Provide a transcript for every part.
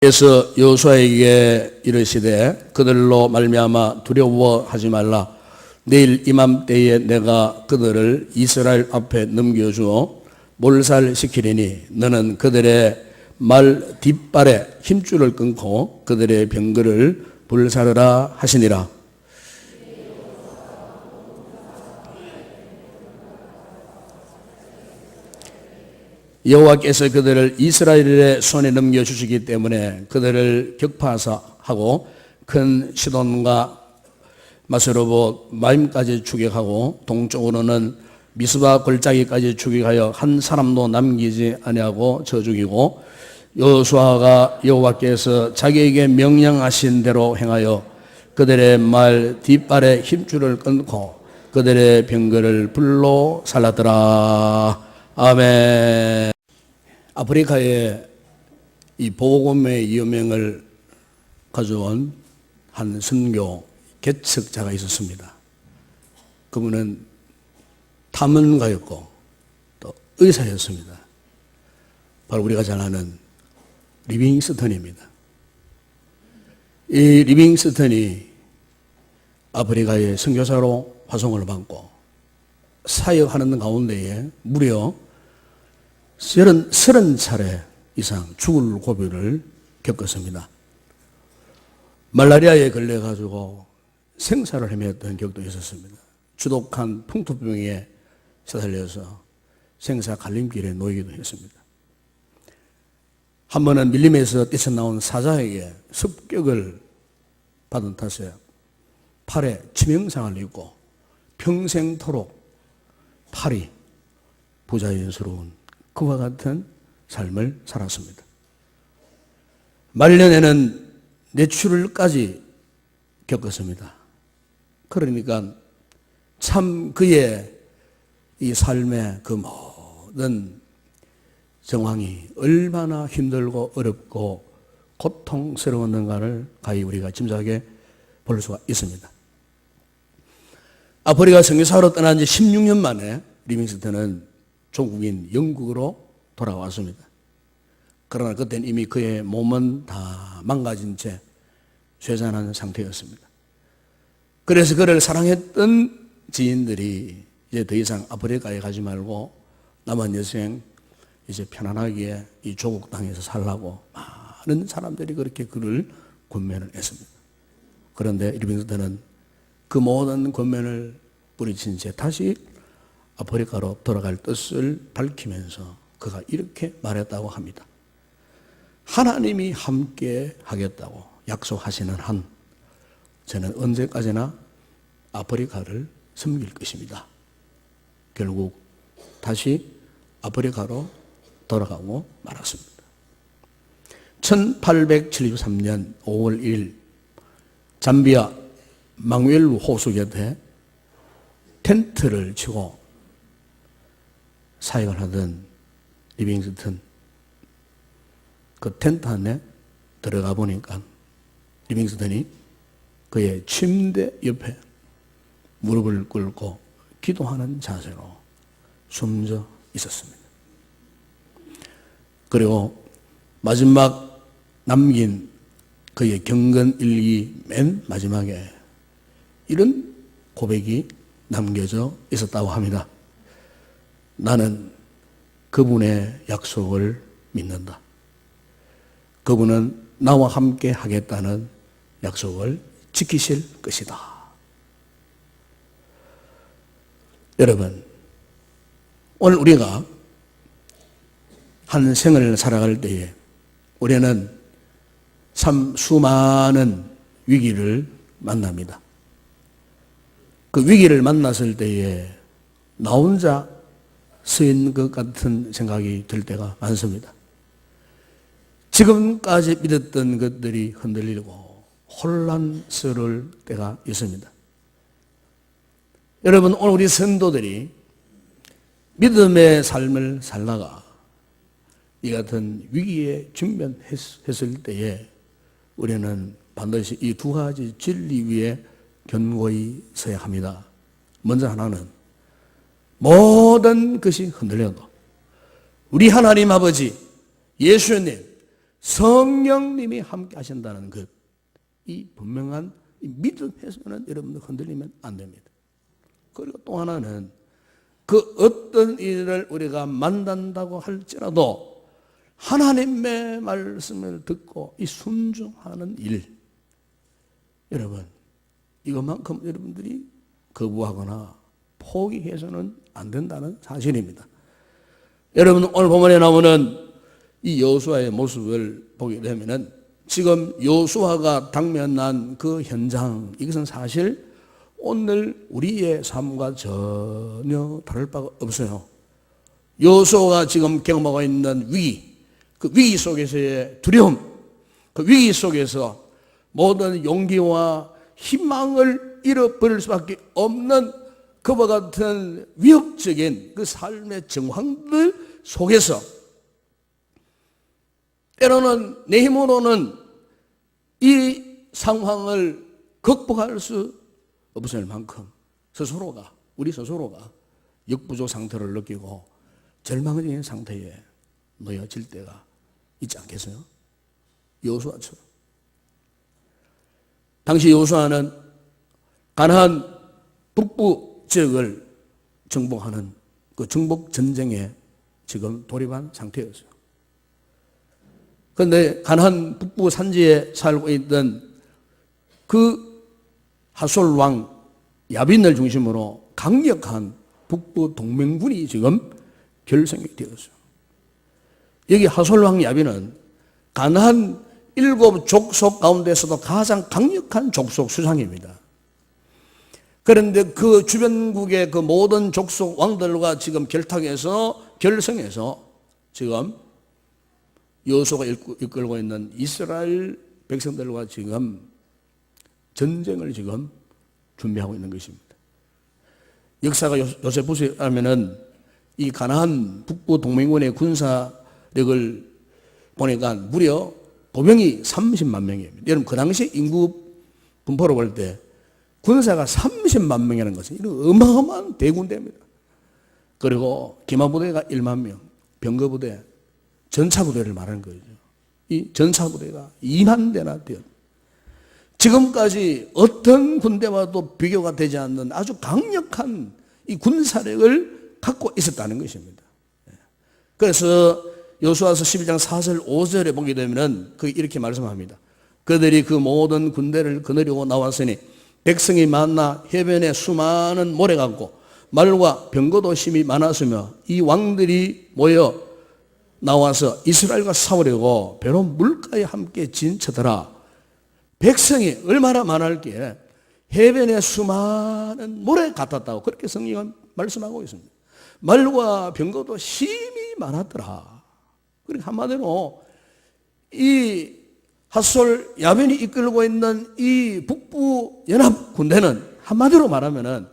그래서 여호수아에게 이르시되 그들로 말미암아 두려워하지 말라. 내일 이맘때에 내가 그들을 이스라엘 앞에 넘겨주어 몰살시키리니 너는 그들의 말 뒷발에 힘줄을 끊고 그들의 병거를 불사르라 하시니라. 여호와께서 그들을 이스라엘의 손에 넘겨주시기 때문에 그들을 격파하고 큰 시돈과 마세로보 마임까지 추격하고 동쪽으로는 미스바 골짜기까지 추격하여 한 사람도 남기지 아니하고 쳐 죽이고 여호수아가 여호와께서 자기에게 명령하신 대로 행하여 그들의 말 뒷발에 힘줄을 끊고 그들의 병거를 불로 살랐더라. 아멘. 아프리카에 이 보고금의 여명을 가져온 한 선교 개척자가 있었습니다. 그분은 탐험가였고 또 의사였습니다. 바로 우리가 잘 아는 리빙스턴입니다. 이 리빙스턴이 아프리카의 선교사로 파송을 받고 사역하는 가운데에 무려 30차례 이상 죽을 고비를 겪었습니다. 말라리아에 걸려가지고 생사를 헤맸던 격도 있었습니다. 주독한 풍토병에 시달려서 생사 갈림길에 놓이기도 했습니다. 한 번은 밀림에서 뛰쳐나온 사자에게 습격을 받은 탓에 팔에 치명상을 입고 평생토록 팔이 부자연스러운 그와 같은 삶을 살았습니다. 말년에는 뇌출혈까지 겪었습니다. 그러니까 참 그의 이 삶의 그 모든 정황이 얼마나 힘들고 어렵고 고통스러웠는가를 가히 우리가 짐작해 볼 수가 있습니다. 아프리카 선교사로 떠난 지 16년 만에 리빙스턴은 조국인 영국으로 돌아왔습니다. 그러나 그때는 이미 그의 몸은 다 망가진 채 쇠잔한 상태였습니다. 그래서 그를 사랑했던 지인들이 이제 더 이상 아프리카에 가지 말고 남은 여생 이제 편안하게 이 조국 땅에서 살라고 많은 사람들이 그렇게 그를 권면을 했습니다. 그런데 리빙스턴은 그 모든 권면을 뿌리친 채 다시 아프리카로 돌아갈 뜻을 밝히면서 그가 이렇게 말했다고 합니다. 하나님이 함께 하겠다고 약속하시는 한 저는 언제까지나 아프리카를 섬길 것입니다. 결국 다시 아프리카로 돌아가고 말았습니다. 1873년 5월 1일 잠비아 망웰루 호수 곁에 텐트를 치고 사역을 하던 리빙스턴, 그 텐트 안에 들어가 보니까 리빙스턴이 그의 침대 옆에 무릎을 꿇고 기도하는 자세로 숨져 있었습니다. 그리고 마지막 남긴 그의 경건 일기 맨 마지막에 이런 고백이 남겨져 있었다고 합니다. 나는 그분의 약속을 믿는다. 그분은 나와 함께 하겠다는 약속을 지키실 것이다. 여러분, 오늘 우리가 한 생을 살아갈 때에 우리는 참 수많은 위기를 만납니다. 그 위기를 만났을 때에 나 혼자 서 있는 것 같은 생각이 들 때가 많습니다. 지금까지 믿었던 것들이 흔들리고 혼란스러울 때가 있습니다. 여러분, 오늘 우리 성도들이 믿음의 삶을 살다가 이 같은 위기에 직면했을 때에 우리는 반드시 이 두 가지 진리 위에 견고히 서야 합니다. 먼저 하나는 모든 것이 흔들려도 우리 하나님 아버지 예수님 성령님이 함께 하신다는 것, 이 분명한 믿음에서는 여러분들 흔들리면 안 됩니다. 그리고 또 하나는 그 어떤 일을 우리가 만난다고 할지라도 하나님의 말씀을 듣고 이 순종하는 일, 여러분 이것만큼 여러분들이 거부하거나 포기해서는 안 된다는 사실입니다. 여러분 오늘 본문에 나오는 이 여호수아의 모습을 보게 되면은 지금 여호수아가 당면한 그 현장, 이것은 사실 오늘 우리의 삶과 전혀 다를 바가 없어요. 여호수아가 지금 경험하고 있는 위기, 그 위기 속에서의 두려움, 그 위기 속에서 모든 용기와 희망을 잃어버릴 수밖에 없는 그와 같은 위협적인 그 삶의 정황들 속에서 때로는 내 힘으로는 이 상황을 극복할 수 없을 만큼 우리 스스로가 역부족 상태를 느끼고 절망적인 상태에 놓여질 때가 있지 않겠어요? 여호수아처럼. 당시 여호수아는 가나안 북부 지역을 정복하는 그 정복 전쟁에 지금 돌입한 상태였어요. 그런데 가나안 북부 산지에 살고 있던 그 하솔 왕 야빈을 중심으로 강력한 북부 동맹군이 지금 결성이 되었어요. 여기 하솔 왕 야빈은 가나안 7족속 가운데서도 가장 강력한 족속 수장입니다. 그런데 그 주변국의 그 모든 족속 왕들과 지금 결성해서 지금 여호수아가 이끌고 있는 이스라엘 백성들과 지금 전쟁을 지금 준비하고 있는 것입니다. 역사가 요세푸스에 하면은 이 가나안 북부 동맹군의 군사력을 보니까 무려 보병이 30만 명이에요. 여러분 그 당시 인구 분포로 볼 때 군사가 30만 명이라는 것은 이런 어마어마한 대군대입니다. 그리고 기마부대가 1만 명, 병거부대, 전차부대를 말하는 거죠. 이 전차부대가 2만 대나 돼요. 지금까지 어떤 군대와도 비교가 되지 않는 아주 강력한 이 군사력을 갖고 있었다는 것입니다. 그래서 여호수아서 11장 4절 5절에 보게 되면 그 이렇게 말씀합니다. 그들이 그 모든 군대를 거느리고 나왔으니 백성이 많아 해변에 수많은 모래 같고 말과 병거도 심이 많았으며 이 왕들이 모여 나와서 이스라엘과 싸우려고 배로 물가에 함께 진쳐더라. 백성이 얼마나 많을게 해변에 수많은 모래 같았다고 그렇게 성경은 말씀하고 있습니다. 말과 병거도 심이 많았더라. 그러니까 한마디로 이 핫솔 야벤이 이끌고 있는 이 북부 연합 군대는 한마디로 말하면은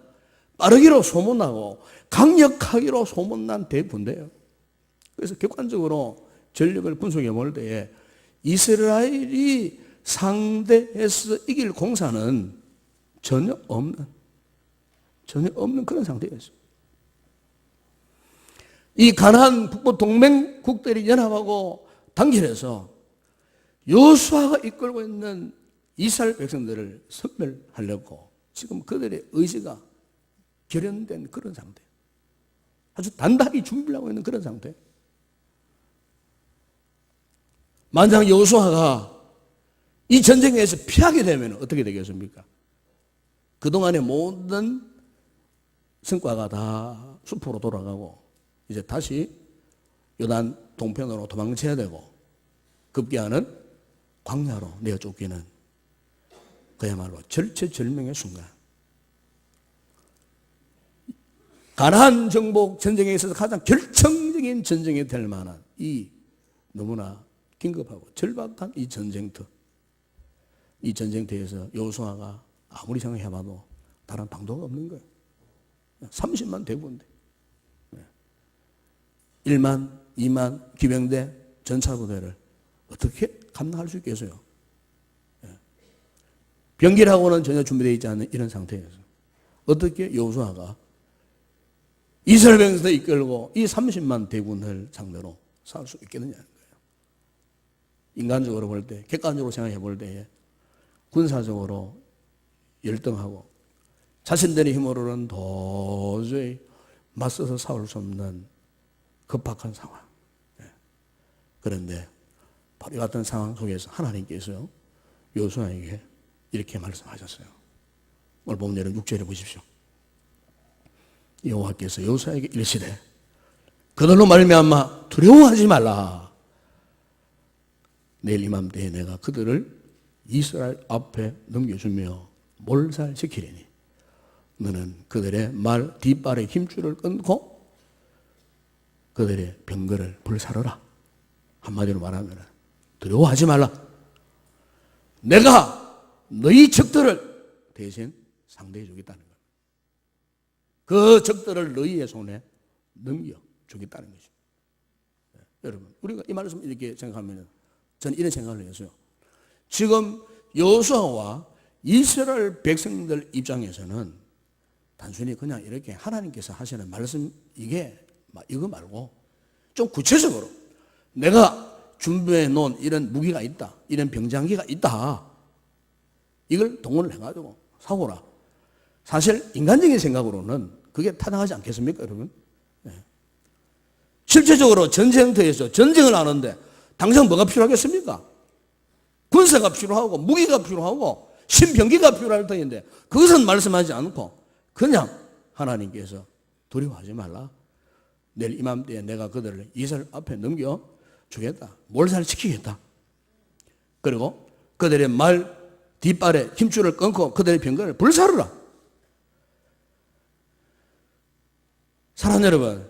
빠르기로 소문나고 강력하기로 소문난 대군대예요. 그래서 객관적으로 전력을 분석해 볼 때에 이스라엘이 상대해서 이길 공사는 전혀 없는 그런 상태였어요. 이 가나안 북부 동맹국들이 연합하고 단결해서 여호수아가 이끌고 있는 이스라엘 백성들을 섬멸하려고 지금 그들의 의지가 결연된 그런 상태, 아주 단단히 준비를 하고 있는 그런 상태. 만약 여호수아가 이 전쟁에서 피하게 되면 어떻게 되겠습니까? 그동안의 모든 성과가 다 숲으로 돌아가고 이제 다시 요단 동편으로 도망쳐야 되고 급기야는 광야로 내어 쫓기는 그야말로 절체절명의 순간. 가나안 정복 전쟁에 있어서 가장 결정적인 전쟁이 될 만한 이 너무나 긴급하고 절박한 이 전쟁터. 이 전쟁터에서 여호수아가 아무리 생각해봐도 다른 방도가 없는 거예요. 30만 대군데 1만, 2만 기병대, 전차부대를 어떻게 감당할 수 있겠어요? 병기라고는 전혀 준비되어 있지 않은 이런 상태에서 어떻게 여호수아가 이스라엘 백성을 이끌고 이 30만 대군을 상대로 싸울 수 있겠느냐는 거예요. 인간적으로 볼 때, 객관적으로 생각해 볼 때에 군사적으로 열등하고 자신들의 힘으로는 도저히 맞서서 싸울 수 없는 급박한 상황. 그런데 바로 이 같은 상황 속에서 하나님께서 여호수아에게 이렇게 말씀하셨어요. 오늘 보면 여러분 6절에 보십시오. 여호와께서 여호수아에게 이르시되 그들로 말미암아 두려워하지 말라. 내일 이맘때에 내가 그들을 이스라엘 앞에 넘겨주며 몰살시키리니 너는 그들의 말 뒷발의 힘줄을 끊고 그들의 병거를 불사르라. 한마디로 말하면 두려워하지 말라. 내가 너희 적들을 대신 상대해 주겠다는 거예요. 그 적들을 너희의 손에 넘겨주겠다는 것이죠. 여러분, 우리가 이 말씀을 이렇게 생각하면 저는 이런 생각을 했어요. 지금 여호수아와 이스라엘 백성들 입장에서는 단순히 그냥 이렇게 하나님께서 하시는 말씀 이거 말고 좀 구체적으로 내가 준비해 놓은 이런 무기가 있다, 이런 병장기가 있다, 이걸 동원을 해가지고 싸우라. 사실 인간적인 생각으로는 그게 타당하지 않겠습니까, 여러분? 네. 실제적으로 전쟁터에서 전쟁을 하는데 당장 뭐가 필요하겠습니까? 군사가 필요하고 무기가 필요하고 신병기가 필요할 터인데 그것은 말씀하지 않고 그냥 하나님께서 두려워하지 말라. 내일 이맘때에 내가 그들을 이스라엘 앞에 넘겨주겠다. 몰살시키겠다. 그리고 그들의 말 뒷발에 힘줄을 끊고 그들의 병거를 불사르라. 사랑하는 여러분,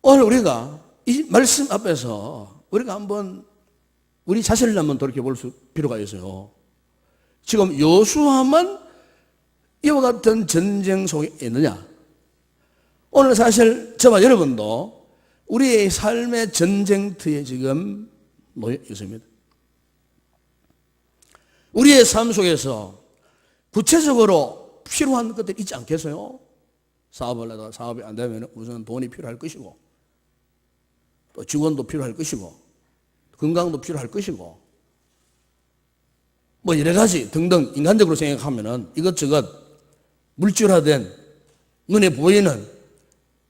오늘 우리가 이 말씀 앞에서 우리가 한번 우리 자신을 한번 돌이켜볼 필요가 있어요. 지금 여호수아만 이와 같은 전쟁 속에 있느냐? 오늘 사실 저와 여러분도 우리의 삶의 전쟁터에 지금 놓여 있습니다. 우리의 삶 속에서 구체적으로 필요한 것들이 있지 않겠어요? 사업을 하다가 사업이 안 되면 우선 돈이 필요할 것이고 또 직원도 필요할 것이고 건강도 필요할 것이고 뭐 여러 가지 등등 인간적으로 생각하면은 이것저것 물질화된 눈에 보이는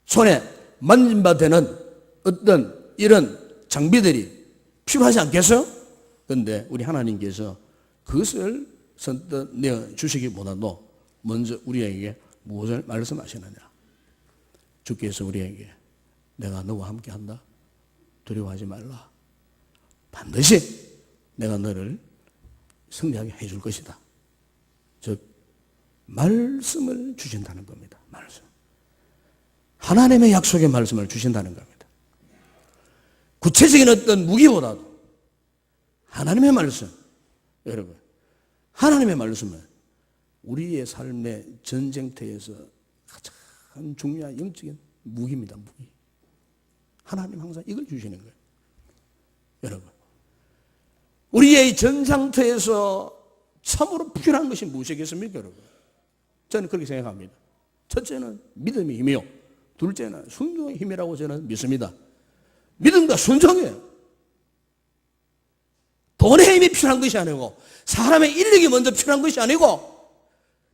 손에 만진바 되는 어떤 이런 장비들이 필요하지 않겠어요? 그런데 우리 하나님께서 그것을 선뜻 내어주시기보다도 먼저 우리에게 무엇을 말씀하시느냐? 주께서 우리에게 내가 너와 함께한다. 두려워하지 말라. 반드시 내가 너를 승리하게 해줄 것이다. 즉 말씀을 주신다는 겁니다. 말씀. 하나님의 약속의 말씀을 주신다는 겁니다. 구체적인 어떤 무기보다도 하나님의 말씀, 여러분, 하나님의 말씀은 우리의 삶의 전쟁터에서 가장 중요한 영적인 무기입니다. 무기. 하나님 항상 이걸 주시는 거예요. 여러분, 우리의 전장터에서 참으로 필요한 것이 무엇이겠습니까, 여러분? 저는 그렇게 생각합니다. 첫째는 믿음의 힘이요. 둘째는 순종의 힘이라고 저는 믿습니다. 믿음과 순종이에요. 돈의 힘이 필요한 것이 아니고 사람의 인력이 먼저 필요한 것이 아니고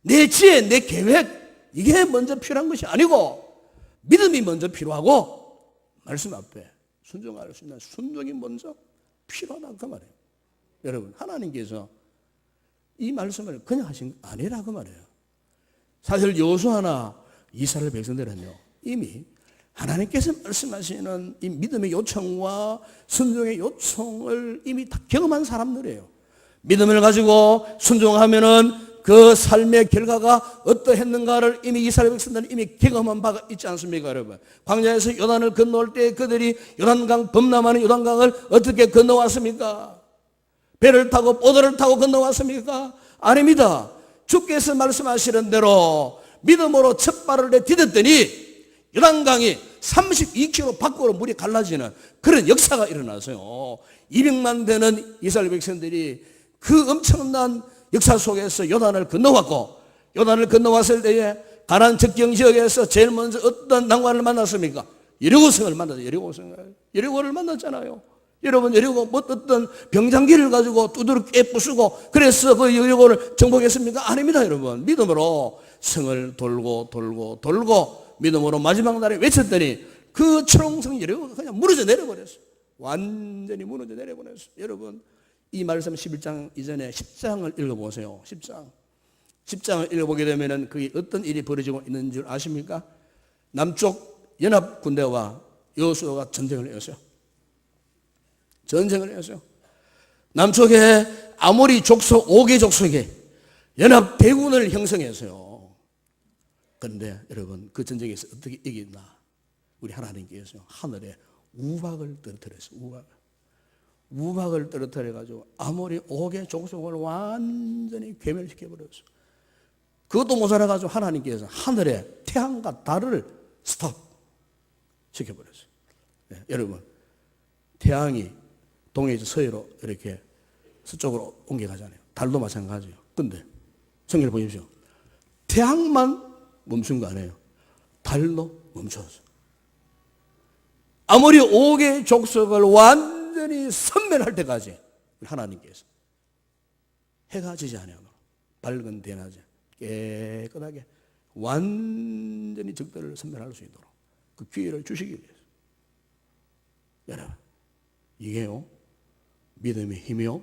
내 지혜, 내 계획 이게 먼저 필요한 것이 아니고 믿음이 먼저 필요하고 말씀 앞에 순종할 수 있는 순종이 먼저 필요하다 그 말이에요. 여러분, 하나님께서 이 말씀을 그냥 하신 거 아니라 그 말이에요. 사실 여호수아나 이스라엘 백성들은요 이미 하나님께서 말씀하시는 이 믿음의 요청과 순종의 요청을 이미 다 경험한 사람들이에요. 믿음을 가지고 순종하면은 그 삶의 결과가 어떠했는가를 이미 이스라엘 백성들은 이미 경험한 바가 있지 않습니까, 여러분? 광야에서 요단을 건너올 때 그들이 요단강 범람하는 요단강을 어떻게 건너왔습니까? 배를 타고 보도를 타고 건너왔습니까? 아닙니다. 주께서 말씀하시는 대로 믿음으로 첫 발을 내디뎠더니 요단강이 32km 밖으로 물이 갈라지는 그런 역사가 일어나서요. 200만 되는 이스라엘 백성들이 그 엄청난 역사 속에서 요단을 건너왔고, 요단을 건너왔을 때에 가나안 적경 지역에서 제일 먼저 어떤 난관을 만났습니까? 여리고성을 만났죠. 여리고를 만났잖아요. 여러분, 여리고 뭐 어떤 병장기를 가지고 두드러 깨부수고 그래서 그 여리고를 정복했습니까? 아닙니다, 여러분. 믿음으로 성을 돌고 믿음으로 마지막 날에 외쳤더니 그 초롱성 여리고가 그냥 무너져 내려버렸어요. 완전히 무너져 내려버렸어요. 여러분, 이 말씀 11장 이전에 10장을 읽어보세요. 10장을 읽어보게 되면은 그게 어떤 일이 벌어지고 있는 줄 아십니까? 남쪽 연합 군대와 여호수아가 전쟁을 했어요. 남쪽에 아모리 족속 5개 족속에 연합 대군을 형성했어요. 그런데 여러분, 그 전쟁에서 어떻게 이겼나? 우리 하나님께서 하늘에 우박을 떨어뜨렸어요. 우박을 떨어뜨려가지고 아모리 5개 족속을 완전히 괴멸시켜버렸어요. 그것도 모자라가지고 하나님께서 하늘에 태양과 달을 스톱 시켜버렸어요. 네, 여러분, 태양이 동에서 서해로 이렇게 서쪽으로 옮겨가잖아요. 달도 마찬가지예요. 근데 성경을 보십시오. 태양만 멈춘 거 아니에요. 달도 멈췄어요. 아모리 5개 족속을 완전히 섬멸할 때까지 하나님께서 해가 지지 않아요. 밝은 대낮에 깨끗하게 완전히 적들을 섬멸할 수 있도록 그 기회를 주시기 위해서. 여러분, 이게요, 믿음의 힘이요,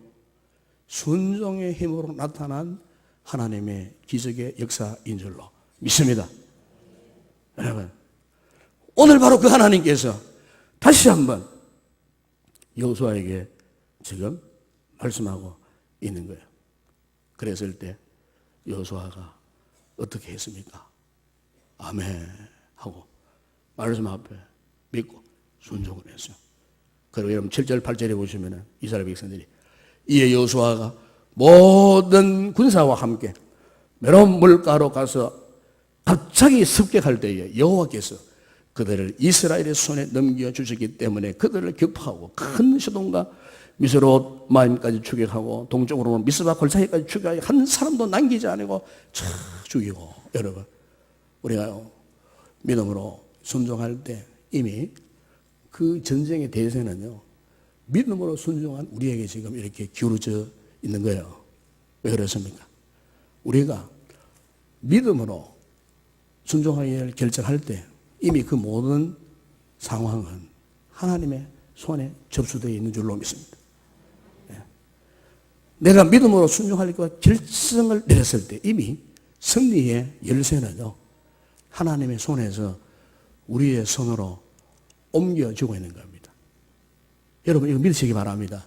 순종의 힘으로 나타난 하나님의 기적의 역사인 줄로 믿습니다. 여러분, 오늘 바로 그 하나님께서 다시 한번 여호수아에게 지금 말씀하고 있는 거예요. 그랬을 때 여호수아가 어떻게 했습니까? 아멘 하고 말씀 앞에 믿고 순종을 했어요. 그리고 여러분 7절 8절에 보시면 이스라엘 백성들이 이에 여호수아가 모든 군사와 함께 메론 물가로 가서 갑자기 습격할 때에 여호와께서 그들을 이스라엘의 손에 넘겨주셨기 때문에 그들을 격파하고 큰 시돈과 미스롯 마임까지 추격하고 동쪽으로 미스바 골짜기까지 추격하고 한 사람도 남기지 않고 쫙 죽이고. 여러분, 우리가 믿음으로 순종할 때 이미 그 전쟁의 대세는요, 믿음으로 순종한 우리에게 지금 이렇게 기울어져 있는 거예요. 왜 그렇습니까? 우리가 믿음으로 순종하기를 결정할 때 이미 그 모든 상황은 하나님의 손에 접수되어 있는 줄로 믿습니다. 내가 믿음으로 순종하려고 결정을 내렸을 때 이미 승리의 열쇠는요, 하나님의 손에서 우리의 손으로 옮겨주고 있는 겁니다. 여러분, 이거 믿으시기 바랍니다.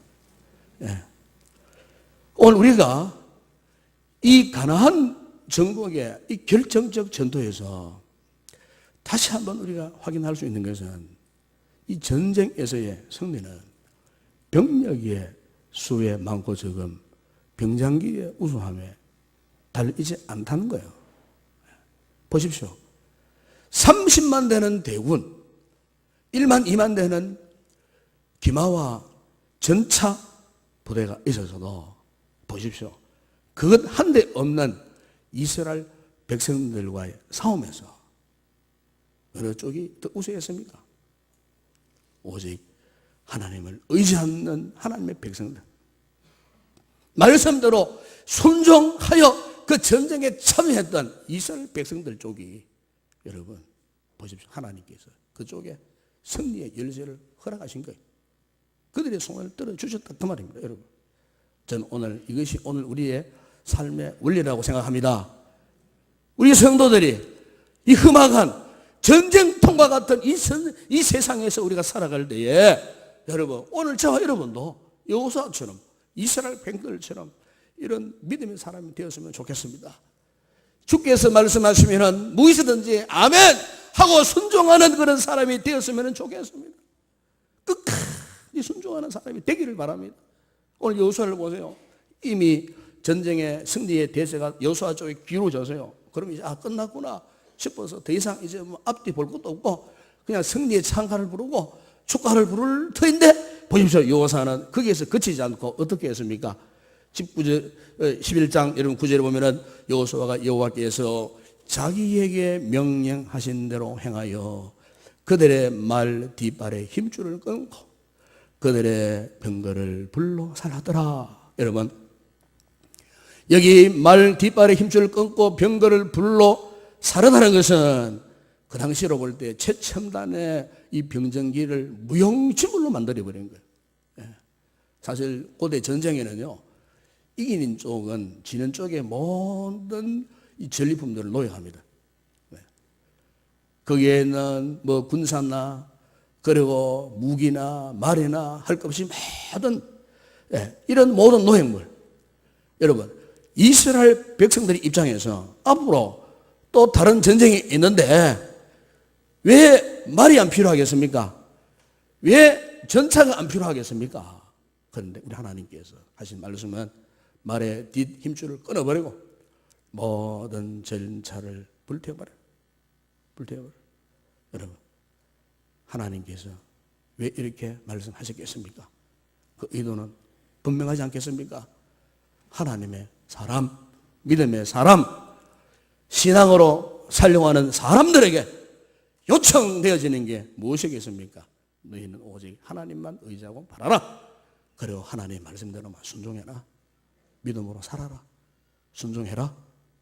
오늘 우리가 이 가나안 정복의 이 결정적 전투에서 다시 한번 우리가 확인할 수 있는 것은 이 전쟁에서의 승리는 병력의 수에 많고 적음, 병장기의 우수함에 달리지 않다는 거예요. 보십시오. 30만 되는 대군, 1만 2만 되는 기마와 전차 부대가 있어서도 보십시오. 그것 한 대 없는 이스라엘 백성들과의 싸움에서 어느 쪽이 더 우세했습니까? 오직 하나님을 의지하는 하나님의 백성들, 말씀대로 순종하여 그 전쟁에 참여했던 이스라엘 백성들 쪽이, 여러분 보십시오, 하나님께서 그쪽에 승리의 열쇠를 허락하신 거예요. 그들의 손을 들어주셨다 그 말입니다. 여러분, 저는 오늘 이것이 오늘 우리의 삶의 원리라고 생각합니다. 우리 성도들이 이 험악한 전쟁통과 같은 이 세상에서 우리가 살아갈 때에, 여러분, 오늘 저와 여러분도 여호수아처럼 이스라엘 백성들처럼 이런 믿음의 사람이 되었으면 좋겠습니다. 주께서 말씀하시면 무엇이든지 아멘 하고 순종하는 그런 사람이 되었으면 좋겠습니다. 끝까지 순종하는 사람이 되기를 바랍니다. 오늘 여호수아를 보세요. 이미 전쟁의 승리의 대세가 여호수아 쪽에 기울어져서요. 그럼 이제 끝났구나 싶어서 더 이상 이제 뭐 앞뒤 볼 것도 없고 그냥 승리의 찬가를 부르고 축가를 부를 터인데, 보십시오. 여호수아는 거기에서 그치지 않고 어떻게 했습니까? 11장 여러분 9절에 보면은 여호수아가 여호와께서 자기에게 명령하신 대로 행하여 그들의 말 뒷발에 힘줄을 끊고 그들의 병거를 불로 살랐더라. 여러분, 여기 말 뒷발에 힘줄을 끊고 병거를 불로 살았다는 것은 그 당시로 볼 때 최첨단의 이 병정기를 무용지물로 만들어버린 거예요. 사실 고대 전쟁에는요, 이기는 쪽은 지는 쪽에 모든 이 전리품들을 노획합니다. 거기에는 뭐 군사나 그리고 무기나 말이나 할 것 없이 모든 이런 모든 노획물. 여러분, 이스라엘 백성들의 입장에서 앞으로 또 다른 전쟁이 있는데 왜 말이 안 필요하겠습니까? 왜 전차가 안 필요하겠습니까? 그런데 우리 하나님께서 하신 말씀은 말의 뒷 힘줄을 끊어버리고 모든 전차를 불태워버려. 여러분, 하나님께서 왜 이렇게 말씀하셨겠습니까? 그 의도는 분명하지 않겠습니까? 하나님의 사람, 믿음의 사람, 신앙으로 살려하는 사람들에게 요청되어지는 게 무엇이겠습니까? 너희는 오직 하나님만 의지하고 바라라. 그리고 하나님의 말씀대로만 순종해라. 믿음으로 살아라. 순종해라.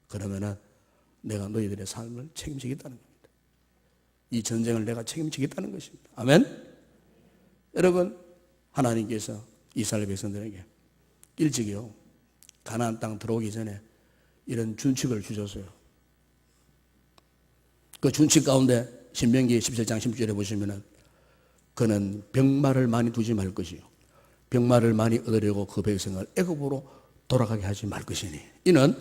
그러면은 내가 너희들의 삶을 책임지겠다는 겁니다. 이 전쟁을 내가 책임지겠다는 것입니다. 아멘? 여러분, 하나님께서 이스라엘 백성들에게 일찍이요, 가나안 땅 들어오기 전에 이런 준칙을 주셨어요. 그 준칙 가운데 신명기 17장 10절에 보시면은 그는 병마를 많이 두지 말 것이요, 병마를 많이 얻으려고 그 백성을 애굽으로 돌아가게 하지 말 것이니 이는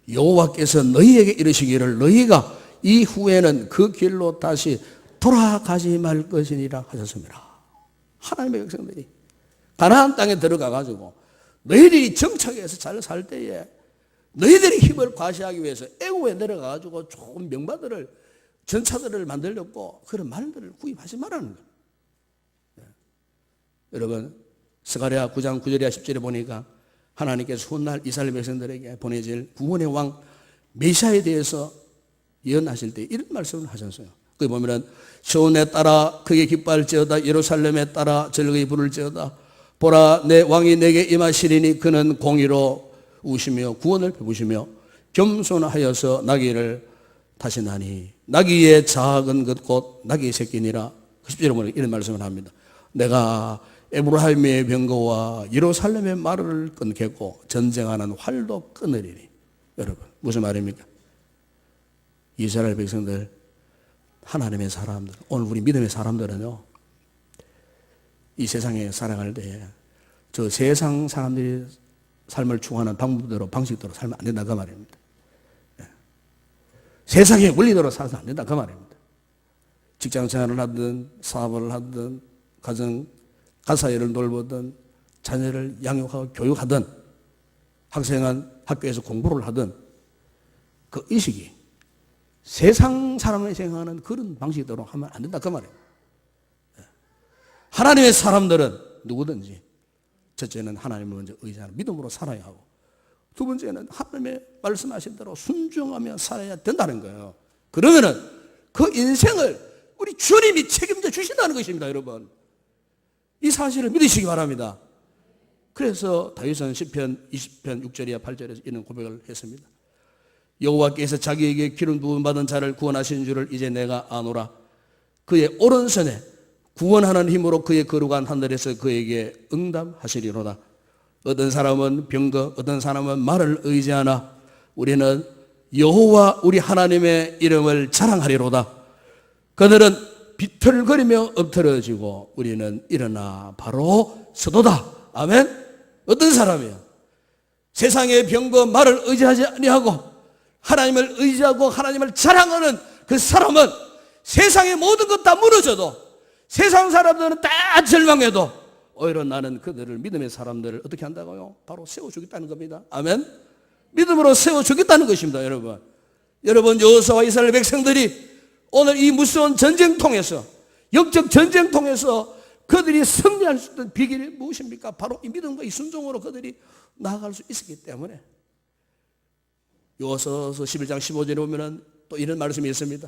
여호와께서 너희에게 이르시기를 너희가 이후에는 그 길로 다시 돌아가지 말 것이니라 하셨습니다. 하나님의 백성들이 가나안 땅에 들어가 가지고 너희들이 정착해서 잘 살 때에 너희들이 힘을 과시하기 위해서 애굽에 내려가 가지고 좋은 명마들을, 전차들을 만들려고 그런 말들을 구입하지 말라는 거예요. 여러분, 스가랴 9장 9절이야 10절에 보니까 하나님께서 훗날 이스라엘 백성들에게 보내질 구원의 왕 메시아에 대해서 예언하실 때 이런 말씀을 하셨어요. 거기 보면은 시온에 따라 크게 기뻐할지어다, 예루살렘에 따라 즐거이 부를지어다. 보라, 내 왕이 내게 임하시리니 그는 공의로 우시며 구원을 베푸시며 겸손하여서 나귀를 타시나니 나귀의 작은 것 곧 나귀 새끼니라. 10절에 보면 이런 말씀을 합니다. 내가 에브라임의 병거와 예루살렘의 말을 끊겠고 전쟁하는 활도 끊으리니. 여러분, 무슨 말입니까? 이스라엘 백성들, 하나님의 사람들, 오늘 우리 믿음의 사람들은요, 이 세상에 살아갈 때 저 세상 사람들이 삶을 추구하는 방법대로, 방식대로 살면 안 된다 그 말입니다. 세상의 원리대로 살아서 안 된다 그 말입니다. 직장 생활을 하든 사업을 하든 가정 가사일을 돌보든 자녀를 양육하고 교육하든 학생은 학교에서 공부를 하든 그 의식이 세상 사람이 생각하는 그런 방식대로 하면 안 된다 그 말이에요. 하나님의 사람들은 누구든지 첫째는 하나님을 먼저 의지하는 믿음으로 살아야 하고, 두 번째는 하나님의 말씀하신 대로 순종하며 살아야 된다는 거예요. 그러면은 그 인생을 우리 주님이 책임져 주신다는 것입니다. 여러분, 이 사실을 믿으시기 바랍니다. 그래서 다윗은 시편 20편 6절이야 8절에서 이런 고백을 했습니다. 여호와께서 자기에게 기름 부음 받은 자를 구원하신 줄을 이제 내가 아노라. 그의 오른손에 구원하는 힘으로 그의 거룩한 하늘에서 그에게 응답하시리로다. 어떤 사람은 병거, 어떤 사람은 말을 의지하나 우리는 여호와 우리 하나님의 이름을 자랑하리로다. 그들은 비틀거리며 엎드러지고 우리는 일어나 바로 서도다. 아멘. 어떤 사람이요? 세상의 병거, 말을 의지하지 아니하고 하나님을 의지하고 하나님을 자랑하는 그 사람은 세상의 모든 것 다 무너져도, 세상 사람들은 다 절망해도 오히려 나는 그들을, 믿음의 사람들을 어떻게 한다고요? 바로 세워주겠다는 겁니다. 아멘. 믿음으로 세워주겠다는 것입니다. 여러분 여호수아와 이스라엘 백성들이 오늘 이 무서운 전쟁 통해서, 영적 전쟁 통해서 그들이 승리할 수 있는 비결이 무엇입니까? 바로 이 믿음과 이 순종으로 그들이 나아갈 수 있었기 때문에. 여호수아서 11장 15절에 보면 또 이런 말씀이 있습니다.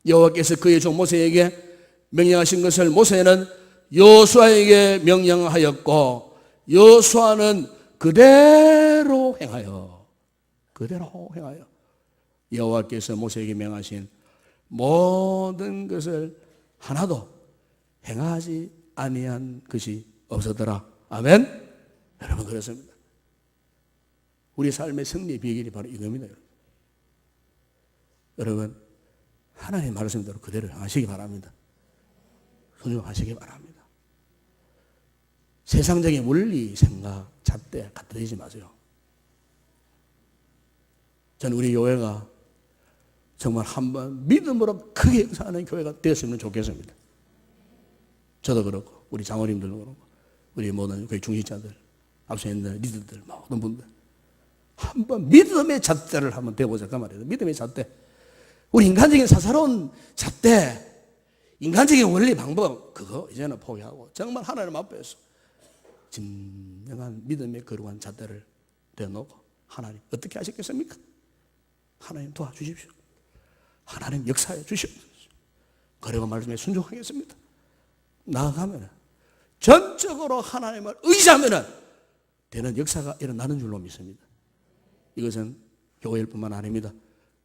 여호와께서 그의 종 모세에게 명령하신 것을 모세는 여호수아에게 명령하였고 여호수아는 그대로 행하여 여호와께서 모세에게 명하신 모든 것을 하나도 행하지 아니한 것이 없었더라. 아멘. 여러분, 그렇습니다. 우리 삶의 승리의 비결이 바로 이겁니다. 여러분, 하나님의 말씀대로 그대로 행하시기 바랍니다. 순종하시기 바랍니다. 세상적인 원리, 생각, 잣대 갖다 대지 마세요. 저는 우리 교회가 정말 한번 믿음으로 크게 역사하는 교회가 되었으면 좋겠습니다. 저도 그렇고 우리 장로님들도 그렇고 우리 모든 교회 중직자들, 앞서 있는 리더들, 모든 분들 한번 믿음의 잣대를 한번 대보자 그 말이에요. 믿음의 잣대. 우리 인간적인 사사로운 잣대, 인간적인 원리 방법, 그거 이제는 포기하고 정말 하나님 앞에서 진정한 믿음의 거룩한 잣대를 대놓고 하나님 어떻게 하시겠습니까? 하나님 도와주십시오. 하나님 역사해 주십시오. 그리고 말씀에 순종하겠습니다. 나아가면 전적으로 하나님을 의지하면 되는 역사가 일어나는 줄로 믿습니다. 이것은 교회일 뿐만 아닙니다.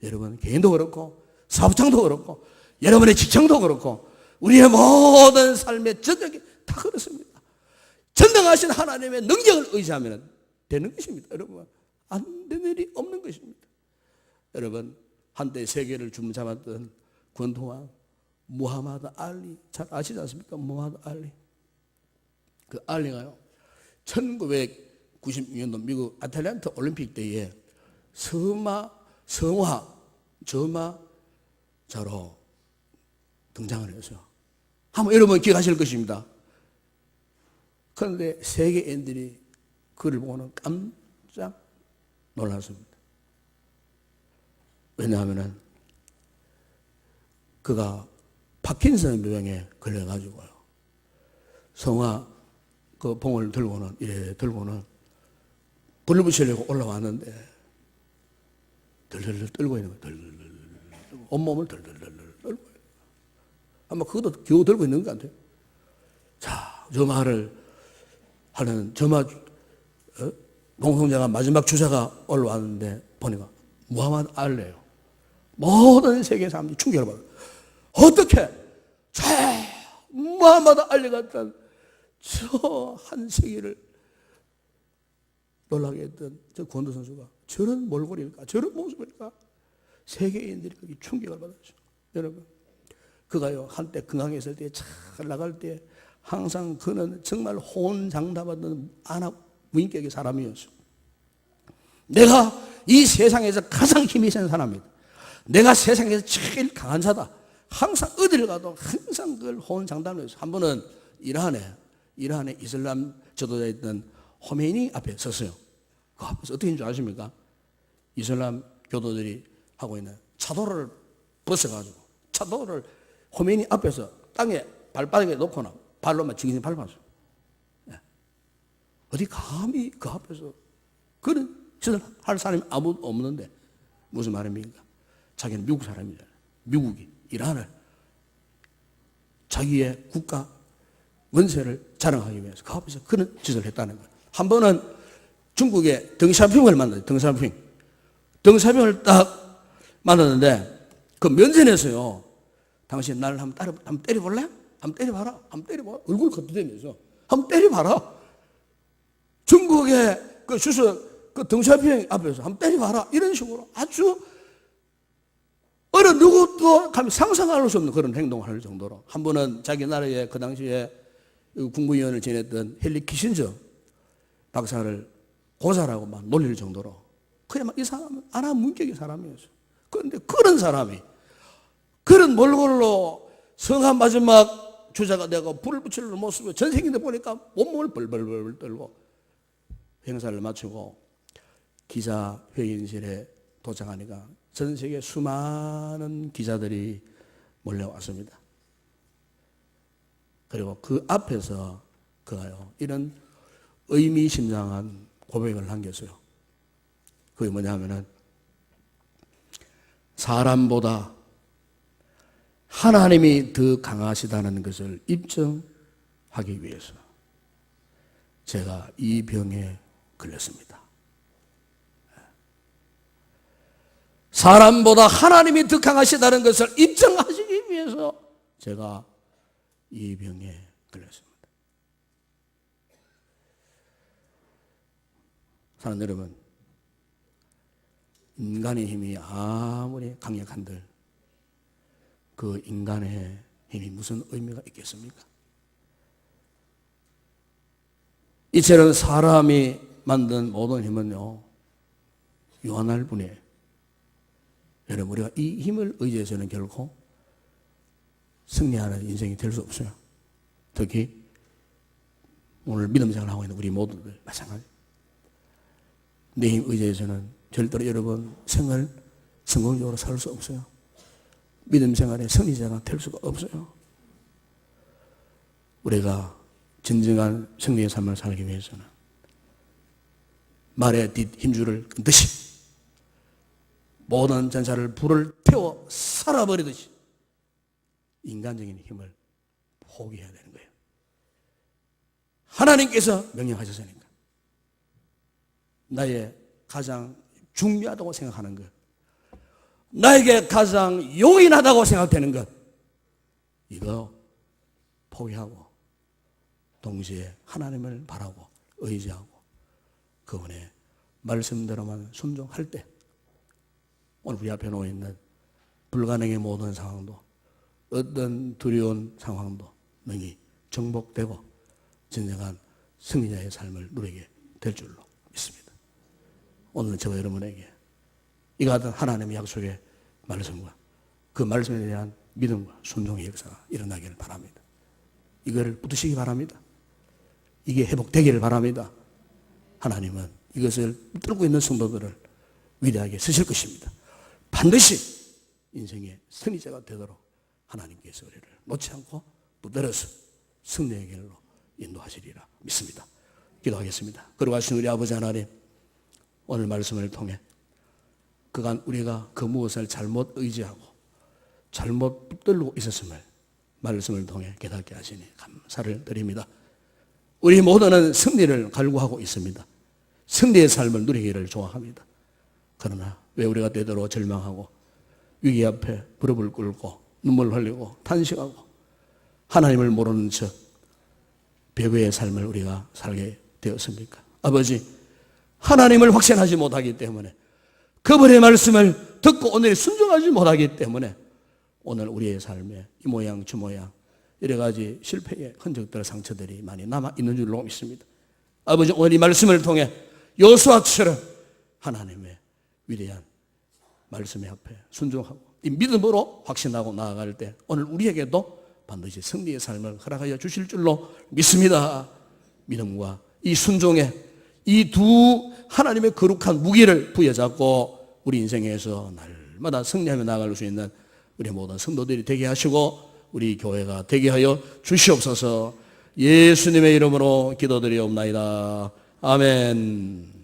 여러분 개인도 그렇고 사업장도 그렇고 여러분의 직장도 그렇고 우리의 모든 삶의 전적이 다 그렇습니다. 전능하신 하나님의 능력을 의지하면 되는 것입니다. 여러분, 안 되는 일이 없는 것입니다. 여러분, 한때 세계를 주무잡았던 권투왕 무하마드 알리, 잘 아시지 않습니까? 무하마드 알리. 그 알리가요 1996년도 미국 아틀란타 올림픽 때에 저마자로 등장을 했어요. 한번 여러분 기억하실 것입니다. 그런데 세계인들이 그를 보고는 깜짝 놀랐습니다. 왜냐하면 그가 파킨슨 병에 걸려가지고요. 성화 그 봉을 들고는 불을 붙이려고 올라왔는데 덜덜덜 떨고 있는 거예요. 덜덜덜 온몸을 덜덜덜 떨고 아마 그것도 겨우 들고 있는 것 같아요. 자, 저 말을 하는 공성자가 마지막 주자가 올라왔는데 보니까 무하마드 알리예요. 모든 세계 사람들이 충격을 받아요. 어떻게 무하마드 알리 같은 저 한 세계를 놀라게 했던 저 권도 선수가 저런 몰골일까, 저런 모습일까? 세계인들이 거기 충격을 받았죠. 여러분, 그가요 한때 건강에 있을 때 잘 나갈 때 항상 그는 정말 호언장담하던 안하무인격의 사람이었어. 내가 이 세상에서 가장 힘이 센 사람이다. 내가 세상에서 제일 강한 자다. 항상 어디를 가도 항상 그걸 호언장담을 했어. 한 번은 이란의 이슬람 지도자였던 호메니 앞에 섰어요. 그 앞에서 어떻게 했는 줄 아십니까? 이슬람 교도들이 하고 있는 차도를 벗어가지고 차도를 호메니 앞에서 땅에 발바닥에 놓고나 발로만 징징 밟았어요. 어디 감히 그 앞에서 그런 짓을 할 사람이 아무도 없는데 무슨 말입니까? 자기는 미국 사람이잖아요. 미국이 이란을 자기의 국가 원세를 자랑하기 위해서 그 앞에서 그런 짓을 했다는 거예요. 한 번은 중국의 덩샤핑을 만났어요. 덩샤핑을 딱 만났는데 그 면전에서요. 당신 나를 한번 때려볼래? 한번 때려봐라. 얼굴 겉도대면서 한번 때려봐라. 중국의 그 주석 그 덩샤핑 앞에서 한번 때려봐라. 이런 식으로 아주 어느 누구도 감히 상상할 수 없는 그런 행동을 할 정도로 한 번은 자기 나라의 그 당시에 국무위원을 지냈던 헨리 키신저 박사를 고사라고 막 놀릴 정도로 그냥 이 사람은 안하무인격의 사람이었어요. 그런데 그런 사람이 그런 몰골로 성한 마지막 주자가 되고 불을 붙이는 모습을 전 세계인들 보니까 온몸을 벌벌벌 떨고 행사를 마치고 기자회견실에 도착하니까 전 세계 수많은 기자들이 몰려왔습니다. 그리고 그 앞에서 그가요 이런 의미심장한 고백을 남겼어요. 그게 뭐냐면은 사람보다 하나님이 더 강하시다는 것을 입증하겠습니다. 하기 위해서 제가 이 병에 걸렸습니다. 사람보다 하나님이 더 강하시다는 것을 입증하시기 위해서 제가 이 병에 걸렸습니다. 사랑하는 여러분, 인간의 힘이 아무리 강력한들 그 인간의 힘이 무슨 의미가 있겠습니까? 이처럼 사람이 만든 모든 힘은요, 유한할 뿐이에요. 여러분, 우리가 이 힘을 의지해서는 결코 승리하는 인생이 될 수 없어요. 특히 오늘 믿음 생활을 하고 있는 우리 모두들 마찬가지. 내 힘 의지해서는 절대로 여러분 생을 성공적으로 살 수 없어요. 믿음 생활의 승리자가 될 수가 없어요. 우리가 진정한 승리의 삶을 살기 위해서는 말의 뒷 힘줄을 끊듯이 모든 전사를 불을 태워 살아버리듯이 인간적인 힘을 포기해야 되는 거예요. 하나님께서 명령하셨으니까. 나의 가장 중요하다고 생각하는 것, 나에게 가장 용인하다고 생각되는 것, 이거 포기하고 동시에 하나님을 바라고 의지하고 그분의 말씀대로만 순종할 때 오늘 우리 앞에 놓여 있는 불가능의 모든 상황도, 어떤 두려운 상황도 능히 정복되고 진정한 승리자의 삶을 누리게 될 줄로 믿습니다. 오늘 저와 여러분에게 이 같은 하나님의 약속의 말씀과 그 말씀에 대한 믿음과 순종의 역사가 일어나기를 바랍니다. 이걸 붙드시기 바랍니다. 이게 회복되기를 바랍니다. 하나님은 이것을 뚫고 있는 성도들을 위대하게 쓰실 것입니다. 반드시 인생의 승리자가 되도록 하나님께서 우리를 놓지 않고 붙들어서 승리의 길로 인도하시리라 믿습니다. 기도하겠습니다. 그러하신 우리 아버지 하나님, 오늘 말씀을 통해 그간 우리가 그 무엇을 잘못 의지하고 잘못 붙들고 있었음을 말씀을 통해 깨닫게 하시니 감사를 드립니다. 우리 모두는 승리를 갈구하고 있습니다. 승리의 삶을 누리기를 좋아합니다. 그러나 왜 우리가 때때로 절망하고 위기 앞에 무릎을 꿇고 눈물 흘리고 탄식하고 하나님을 모르는 척 배교의 삶을 우리가 살게 되었습니까? 아버지, 하나님을 확신하지 못하기 때문에 그분의 말씀을 듣고 오늘 순종하지 못하기 때문에 오늘 우리의 삶에 이 모양 저 모양 여러 가지 실패의 흔적들, 상처들이 많이 남아있는 줄로 믿습니다. 아버지, 오늘 이 말씀을 통해 여호수아처럼 하나님의 위대한 말씀의 앞에 순종하고 이 믿음으로 확신하고 나아갈 때 오늘 우리에게도 반드시 승리의 삶을 허락하여 주실 줄로 믿습니다. 믿음과 이 순종에 이 두 하나님의 거룩한 무기를 부여잡고 우리 인생에서 날마다 승리하며 나아갈 수 있는 우리 모든 성도들이 되게 하시고 우리 교회가 되게 하여 주시옵소서. 예수님의 이름으로 기도드리옵나이다. 아멘.